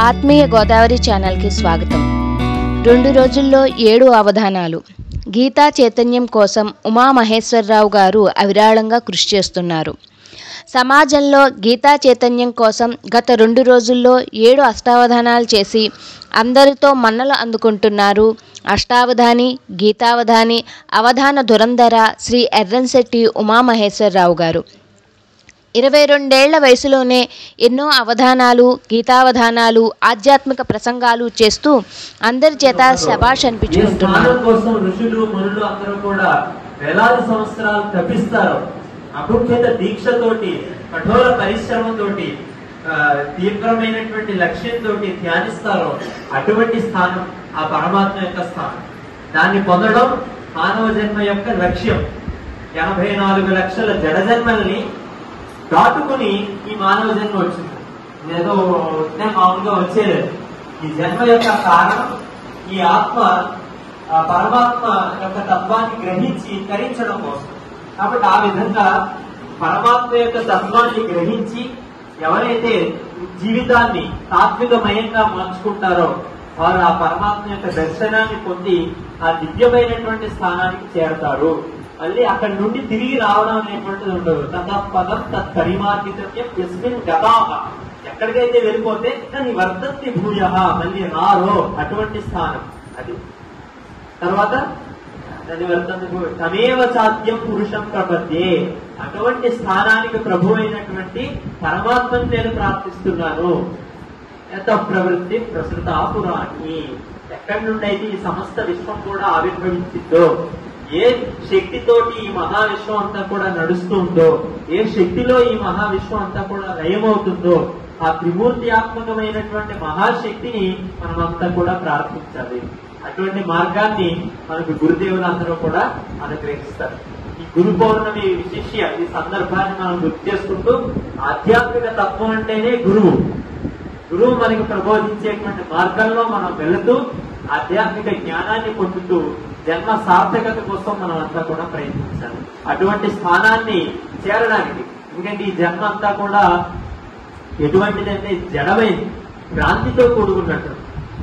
ఆత్మీయ గోదావరి ఛానల్కి స్వాగతం. 2 రోజుల్లో 7 అవధానాలు. గీతా చైతన్యం కోసం ఉమామహేశ్వరరావు గారు అవిరాళంగా కృషి చేస్తున్నారు. సమాజంలో గీతా చైతన్యం కోసం గత 2 రోజుల్లో 7 అష్టావధానాలు చేసి అందరితో మన్నలు అందుకుంటున్నారు. అష్టావధాని, గీతావధాని, అవధాన దురంధర శ్రీ ఎర్రంశెట్టి ఉమామహేశ్వరరావు గారు. 22 ఏళ్ల వయసులోనే ఎన్నో అవధానాలు, గీతావధానాలు, ఆధ్యాత్మిక ప్రసంగాలు చేస్తూ అందరి చేత శభాష్ అనిపించుకుంటున్నారు. ఋషులు మునులు అందరూ కూడా వేలాది సంవత్సరాలు తప్పిస్తారు. అభుఖ్యత దీక్షతోటి, కఠోర పరిశ్రమతోటి, తీవ్రమైనటువంటి లక్ష్యంతో ధ్యానిస్తారో అటువంటి స్థానం ఆ పరమాత్మ యొక్క స్థానం. దాన్ని పొందడం మానవ జన్మ యొక్క లక్ష్యం. 84 లక్షల జడ జన్మల్ని దాటుకుని ఈ మానవ జన్మ వచ్చింది. ఏదో మామూలుగా వచ్చేలేదు. ఈ జన్మ యొక్క కారణం ఈ ఆత్మ పరమాత్మ యొక్క తత్వాన్ని గ్రహించి తరించడం కోసం. కాబట్టి ఆ విధంగా పరమాత్మ యొక్క తత్వాన్ని గ్రహించి ఎవరైతే జీవితాన్ని తాత్వికమయంగా మార్చుకుంటారో వారు ఆ పరమాత్మ యొక్క దర్శనాన్ని పొంది ఆ దివ్యమైనటువంటి స్థానానికి చేరతారు. మళ్ళీ అక్కడి నుండి తిరిగి రావడం అనేటువంటిది ఉండదు. తత్పదం తత్పరిమార్గితవ్యం యస్మిన్ గతాః. ఎక్కడికైతే వెళ్ళిపోతే దాన్ని వర్తంతి భూయః, మళ్ళీ రారో అటువంటి స్థానం అది. తర్వాత దాన్ని వర్తంతి తమేవ సాధ్యం పురుషం ప్రపద్యే. అటువంటి స్థానానికి ప్రభు అయినటువంటి పరమాత్మను నేను ప్రార్థిస్తున్నాను. ఎంత ప్రవృత్తి ప్రసృత పురాణి. ఎక్కడి నుండి అయితే ఈ సమస్త విశ్వం కూడా ఆవిర్భవించిందో, ఏ శక్తితోటి ఈ మహావిశ్వం అంతా కూడా నడుస్తూ ఉందో, ఏ శక్తిలో ఈ మహావిశ్వం అంతా కూడా లయమవుతుందో ఆ త్రిమూర్తియాత్మకమైనటువంటి మహాశక్తిని మనమంతా కూడా ప్రార్థించాలి. అటువంటి మార్గాన్ని మనకు గురుదేవులు అందరూ కూడా అనుగ్రహిస్తారు. ఈ గురు పౌర్ణమి విశిష్య ఈ సందర్భాన్ని మనం గుర్తు చేసుకుంటూ, ఆధ్యాత్మిక తత్వం అంటేనే గురువు. గురువు మనకి ప్రబోధించేటువంటి మార్గంలో మనం వెళుతూ ఆధ్యాత్మిక జ్ఞానాన్ని పొందుతూ జన్మ సార్థకత కోసం మనం అంతా కూడా ప్రయత్నించాలి. అటువంటి స్థానాన్ని చేరడానికి. ఎందుకంటే ఈ జన్మ అంతా కూడా ఎటువంటిదంటే జడమైంది, భ్రాంతితో కూడుకున్నట్టు.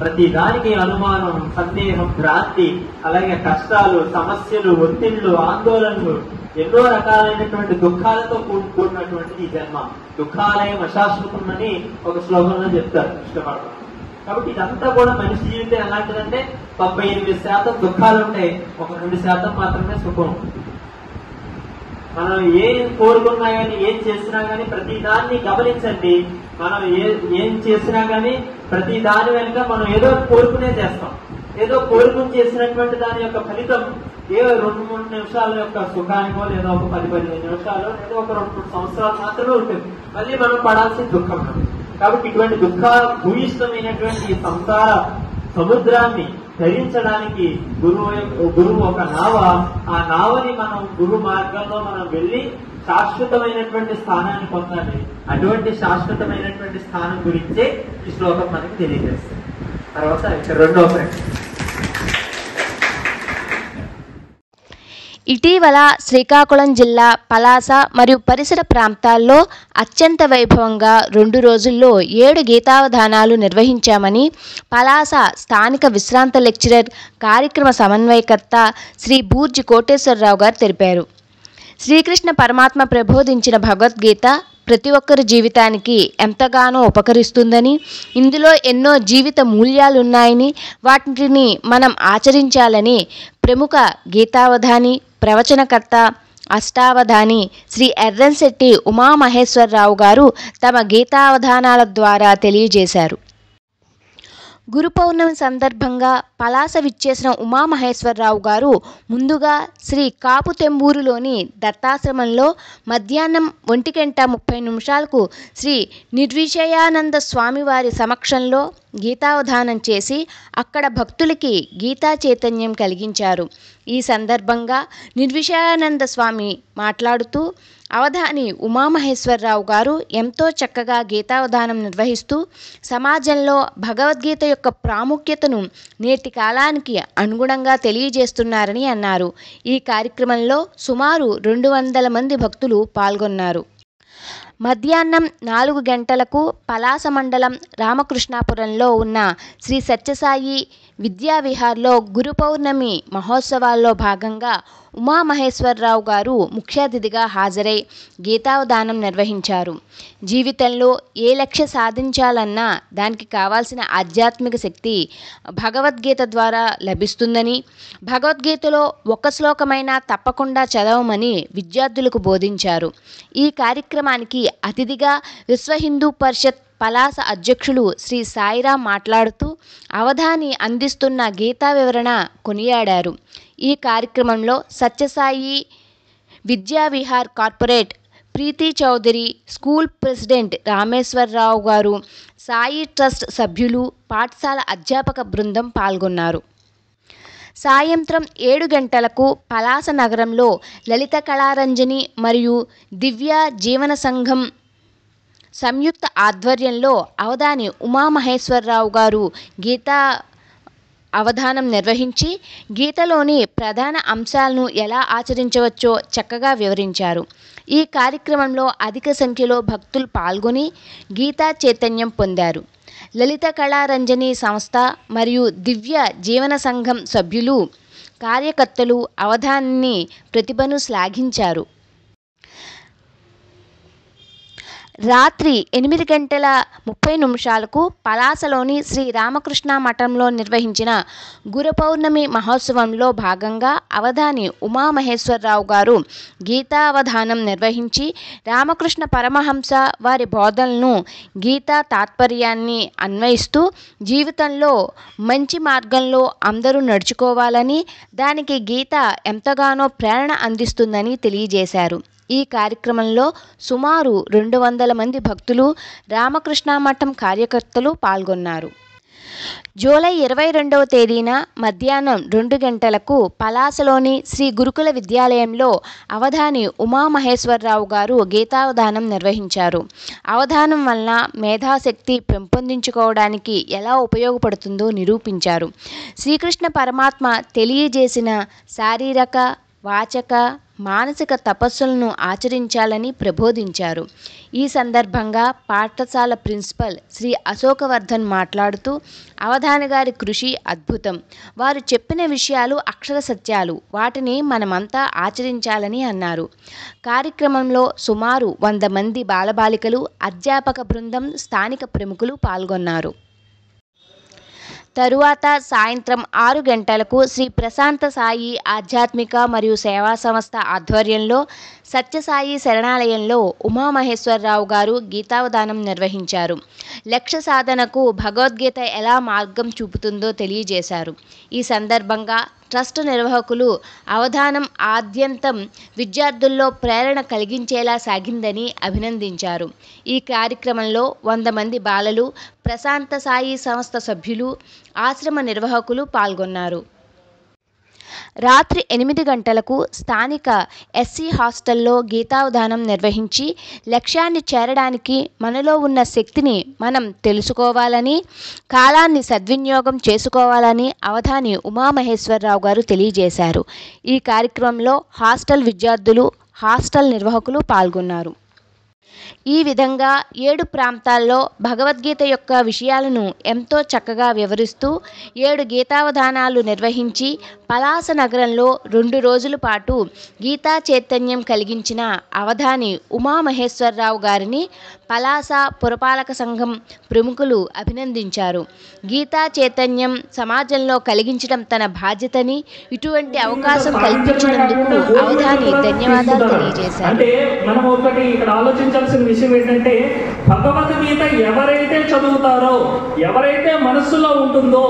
ప్రతి దానికి అనుమానం, సందేహం, భ్రాంతి, అలాగే కష్టాలు, సమస్యలు, ఒత్తిళ్లు, ఆందోళనలు, ఎన్నో రకాలైనటువంటి దుఃఖాలతో కూడుకున్నటువంటి ఈ జన్మ. దుఃఖాలయం అశాశ్వతం అని ఒక శ్లోకంలో చెప్తారు ఇష్టపడతారు. కాబట్టి ఇదంతా కూడా మనిషి జీవితం ఎలాంటిదంటే 98% దుఃఖాలు ఉంటాయి, ఒక 2% మాత్రమే సుఖం. మనం ఏం కోరుకున్నా గానీ, ఏం చేసినా గానీ ప్రతి దాన్ని గమనించండి. మనం ఏం చేసినా గానీ ప్రతి దాని వెనుక మనం ఏదో కోరుకునే చేస్తాం. ఏదో కోరుకుని చేసినటువంటి దాని యొక్క ఫలితం ఏ 2-3 నిమిషాల యొక్క సుఖానికో, లేదా ఒక 10-15 నిమిషాలు, లేదా ఒక 2-3 సంవత్సరాలు మాత్రమే ఉంటుంది. మళ్ళీ మనం పడాల్సిన దుఃఖం. కాబట్టి ఇటువంటి భూయిష్టమైనటువంటి ఈ సంసార సముద్రాన్ని ధరించడానికి గురువు ఒక నావ. ఆ నావని మనం గురు మార్గంలో మనం వెళ్ళి శాశ్వతమైనటువంటి స్థానాన్ని పొందాలి. అటువంటి శాశ్వతమైనటువంటి స్థానం గురించే ఈ శ్లోకం మనకి తెలియజేస్తుంది. తర్వాత రెండవ ప్రశ్న. ఇటీవల శ్రీకాకుళం జిల్లా పలాస మరియు పరిసర ప్రాంతాల్లో అత్యంత వైభవంగా 2 రోజుల్లో 7 గీతావధానాలు నిర్వహించామని పలాస స్థానిక విశ్రాంత లెక్చరర్, కార్యక్రమ సమన్వయకర్త శ్రీ బూర్జి కోటేశ్వరరావు గారు తెలిపారు. శ్రీకృష్ణ పరమాత్మ ప్రబోధించిన భగవద్గీత ప్రతి ఒక్కరి జీవితానికి ఎంతగానో ఉపకరిస్తుందని, ఇందులో ఎన్నో జీవిత మూల్యాలున్నాయని, వాటిని మనం ఆచరించాలని ప్రముఖ గీతావధాని, ప్రవచనకర్త, అష్టావధాని శ్రీ ఎర్రంశెట్టి ఉమామహేశ్వరరావు గారు తమ గీతావధానాల ద్వారా తెలియజేశారు. గురు పౌర్ణమి సందర్భంగా పలాస విచ్చేసిన ఉమామహేశ్వరరావు గారు ముందుగా శ్రీ కాపుతెంబూరులోని దత్తాశ్రమంలో మధ్యాహ్నం 1:30 శ్రీ నిర్విషయానంద స్వామివారి సమక్షంలో గీతావధానం చేసి అక్కడ భక్తులకి గీతా చైతన్యం కలిగించారు. ఈ సందర్భంగా నిర్విషయానంద స్వామి మాట్లాడుతూ, అవధాని ఉమామహేశ్వరరావు గారు ఎంతో చక్కగా గీతావధానం నిర్వహిస్తూ సమాజంలో భగవద్గీత యొక్క ప్రాముఖ్యతను నేటి కాలానికి అనుగుణంగా తెలియజేస్తున్నారని అన్నారు. ఈ కార్యక్రమంలో సుమారు 200 మంది భక్తులు పాల్గొన్నారు. మధ్యాహ్నం 4 గంటలకు పలాస మండలం రామకృష్ణాపురంలో ఉన్న శ్రీ సత్యసాయి విద్యావిహార్లో గురు పౌర్ణమి మహోత్సవాల్లో భాగంగా ఉమామహేశ్వరరావు గారు ముఖ్య అతిథిగా హాజరై గీతావధానం నిర్వహించారు. జీవితంలో ఏ లక్ష్య సాధించాలన్నా దానికి కావాల్సిన ఆధ్యాత్మిక శక్తి భగవద్గీత ద్వారా లభిస్తుందని, భగవద్గీతలో ఒక్క శ్లోకమైనా తప్పకుండా చదవమని విద్యార్థులకు బోధించారు. ఈ కార్యక్రమానికి అతిథిగా విశ్వ హిందూ పరిషత్ పలాస అధ్యక్షులు శ్రీ సాయిరాం మాట్లాడుతూ అవధాని అందిస్తున్న గీతా వివరణ కొనియాడారు. ఈ కార్యక్రమంలో సత్యసాయి విద్యావిహార్ కార్పొరేట్ ప్రీతి చౌదరి, స్కూల్ ప్రెసిడెంట్ రామేశ్వరరావు గారు, సాయి ట్రస్ట్ సభ్యులు, పాఠశాల అధ్యాపక బృందం పాల్గొన్నారు. సాయంత్రం 7 గంటలకు పలాస నగరంలో లలిత కళారంజని మరియు దివ్య జీవన సంఘం సంయుక్త ఆధ్వర్యంలో అవధాని ఉమామహేశ్వరరావు గారు గీతా అవధానం నిర్వహించి గీతలోని ప్రధాన అంశాలను ఎలా ఆచరించవచ్చో చక్కగా వివరించారు. ఈ కార్యక్రమంలో అధిక సంఖ్యలో భక్తులు పాల్గొని గీతా చైతన్యం పొందారు. లలిత కళారంజని సంస్థ మరియు దివ్య జీవన సంఘం సభ్యులు, కార్యకర్తలు అవధాని ప్రతిభను శ్లాఘించారు. రాత్రి 8:30 పలాసలోని శ్రీ రామకృష్ణ మఠంలో నిర్వహించిన గురు పౌర్ణమి మహోత్సవంలో భాగంగా అవధాని ఉమామహేశ్వరరావు గారు గీతావధానం నిర్వహించి రామకృష్ణ పరమహంస వారి బోధనలను, గీతా తాత్పర్యాన్ని అన్వయిస్తూ జీవితంలో మంచి మార్గంలో అందరూ నడుచుకోవాలని, దానికి గీత ఎంతగానో ప్రేరణ అందిస్తుందని తెలియజేశారు. ఈ కార్యక్రమంలో సుమారు 200 మంది భక్తులు, రామకృష్ణ మఠం కార్యకర్తలు పాల్గొన్నారు. జూలై 22వ తేదీన మధ్యాహ్నం 2 గంటలకు పలాసలోని శ్రీ గురుకుల విద్యాలయంలో అవధాని ఉమామహేశ్వరరావు గారు గీతావధానం నిర్వహించారు. అవధానం వలన మేధాశక్తి పెంపొందించుకోవడానికి ఎలా ఉపయోగపడుతుందో నిరూపించారు. శ్రీకృష్ణ పరమాత్మ తెలియజేసిన శారీరక, వాచక, మానసిక తపస్సులను ఆచరించాలని ప్రబోధించారు. ఈ సందర్భంగా పాఠశాల ప్రిన్సిపల్ శ్రీ అశోకవర్ధన్ మాట్లాడుతూ అవధాని గారి కృషి అద్భుతం, వారు చెప్పిన విషయాలు అక్షర సత్యాలు, వాటిని మనమంతా ఆచరించాలని అన్నారు. కార్యక్రమంలో సుమారు 100 మంది బాలబాలికలు, అధ్యాపక బృందం, స్థానిక ప్రముఖులు పాల్గొన్నారు. తరువాత సాయంత్రం 6 గంటలకు శ్రీ ప్రశాంత సాయి ఆధ్యాత్మిక మరియు సేవా సంస్థ ఆధ్వర్యంలో సత్యసాయి శరణాలయంలో ఉమామహేశ్వరరావు గారు గీతావధానం నిర్వహించారు. లక్ష్య సాధనకు భగవద్గీత ఎలా మార్గం చూపుతుందో తెలియజేశారు. ఈ సందర్భంగా ట్రస్ట్ నిర్వాహకులు అవధానం ఆద్యంతం విద్యార్థుల్లో ప్రేరణ కలిగించేలా సాగిందని అభినందించారు. ఈ కార్యక్రమంలో 100 మంది బాలలు, ప్రశాంత సాయి సంస్థ సభ్యులు, ఆశ్రమ నిర్వాహకులు పాల్గొన్నారు. రాత్రి 8 గంటలకు స్థానిక ఎస్సీ హాస్టల్లో గీతావధానం నిర్వహించి లక్ష్యాన్ని చేరడానికి మనలో ఉన్న శక్తిని మనం తెలుసుకోవాలని, కాలాన్ని సద్వినియోగం చేసుకోవాలని అవధాని ఉమామహేశ్వరరావు గారు తెలియజేశారు. ఈ కార్యక్రమంలో హాస్టల్ విద్యార్థులు, హాస్టల్ నిర్వాహకులు పాల్గొన్నారు. ఈ విధంగా 7 ప్రాంతాల్లో భగవద్గీత యొక్క విషయాలను ఎంతో చక్కగా వివరిస్తూ 7 గీతావధానాలు నిర్వహించి పలాస నగరంలో 2 రోజుల పాటు గీతా చైతన్యం కలిగించిన అవధాని ఉమామహేశ్వరరావు గారిని పలాస పురపాలక సంఘం ప్రముఖులు అభినందించారు. గీతా చైతన్యం సమాజంలో కలిగించడం తన బాధ్యతని, ఇటువంటి అవకాశం కల్పించినందుకు అవధాని ధన్యవాదాలు తెలియజేశారు. విషయం ఏంటంటే, భగవద్గీత ఎవరైతే చదువుతారో, ఎవరైతే మనస్సులో ఉంటుందో,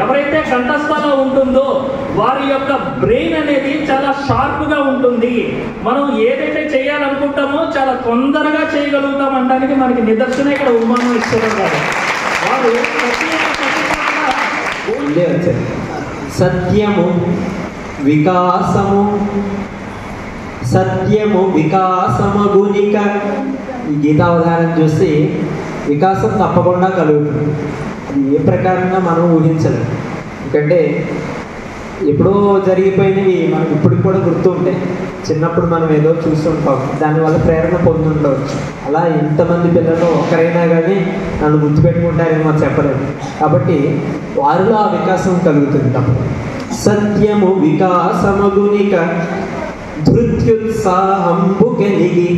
ఎవరైతే కంఠస్థలో ఉంటుందో వారి యొక్క బ్రెయిన్ అనేది చాలా షార్ప్గా ఉంటుంది. మనం ఏదైతే చేయాలనుకుంటామో చాలా తొందరగా చేయగలుగుతాం అనడానికి మనకి నిదర్శనం ఇక్కడ ఉమామహేశ్వరరావు గారు. వారు సత్యము వికాసము, సత్యము వికాసము గునిక. ఈ గీతావధానం చూసి వికాసం తప్పకుండా కలుగుతుంది. అది ఏ ప్రకారంగా మనం ఊహించలేం. ఎందుకంటే ఎప్పుడో జరిగిపోయినవి మనకు ఇప్పటికి కూడా గుర్తు ఉంటాయి. చిన్నప్పుడు మనం ఏదో చూస్తుంటాం, దానివల్ల ప్రేరణ పొందుండవచ్చు. అలా ఎంతమంది పిల్లలు ఒకరైనా కానీ నన్ను గుర్తుపెట్టుకుంటారేమో చెప్పలేము. కాబట్టి వారిలో ఆ వికాసం కలుగుతుంటాం. సత్యము వికాసమగునిక ధృత్యుత్సాహంబు కలిగి,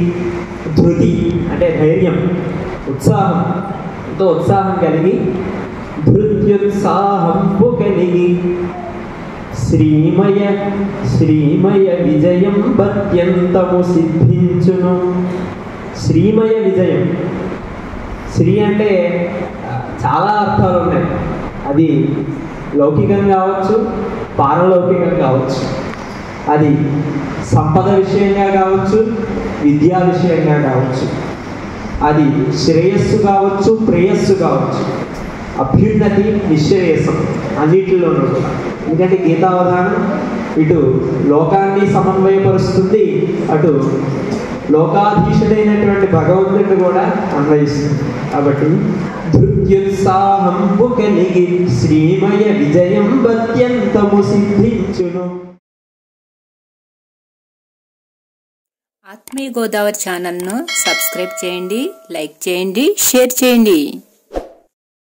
ధృతి అంటే ధైర్యం, ఉత్సాహం, ఎంతో ఉత్సాహం కలిగి, ధృత్యుత్సాహంబు కలిగి శ్రీమయ శ్రీమయ విజయం అత్యంతము సిద్ధించును. శ్రీమయ విజయం, శ్రీ అంటే చాలా అర్థాలు ఉన్నాయి. అది లౌకికం కావచ్చు, పారలౌకికం కావచ్చు, అది సంపద విషయంగా కావచ్చు, విద్యా విషయంగా కావచ్చు, అది శ్రేయస్సు కావచ్చు, ప్రేయస్సు కావచ్చు, అభ్యున్నతి, నిశ్రేయసం అన్నిటిలోనూ కూడా. ఎందుకంటే గీతావధానం ఇటు లోకాన్ని సమన్వయపరుస్తుంది, అటు లోకాధీశుడైనటువంటి భగవంతుడిని కూడా అన్వయిస్తుంది. కాబట్టి ధృత్యుత్సాహంబు కలిగి శ్రీమయ విజయం అత్యంతము సిద్ధించును. ఆత్మీయ గోదావరి ఛానల్ను సబ్స్క్రైబ్ చేయండి, లైక్ చేయండి, షేర్ చేయండి.